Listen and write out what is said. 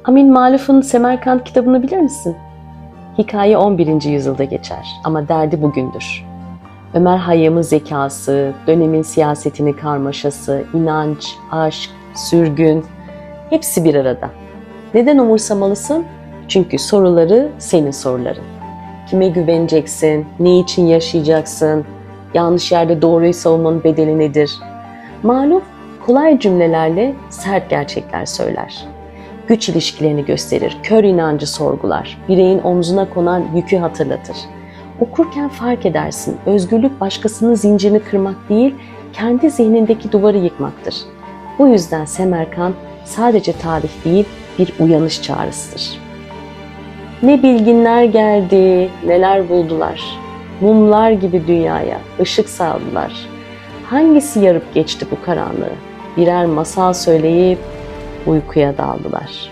Amin Maluf'un Semerkant kitabını bilir misin? Hikaye 11. yüzyılda geçer ama derdi bugündür. Ömer Hayyam'ın zekası, dönemin siyasetinin karmaşası, inanç, aşk, sürgün hepsi bir arada. Neden umursamalısın? Çünkü soruları senin soruların. Kime güveneceksin? Ne için yaşayacaksın? Yanlış yerde doğruyu savunmanın bedeli nedir? Maluf kolay cümlelerle sert gerçekler söyler. Güç ilişkilerini gösterir, kör inancı sorgular, bireyin omzuna konan yükü hatırlatır. Okurken fark edersin, özgürlük başkasının zincirini kırmak değil, kendi zihnindeki duvarı yıkmaktır. Bu yüzden Semerkant sadece tarih değil, bir uyanış çağrısıdır. Ne bilginler geldi, neler buldular. Mumlar gibi dünyaya ışık saldılar. Hangisi yarıp geçti bu karanlığı? Birer masal söyleyip uykuya daldılar.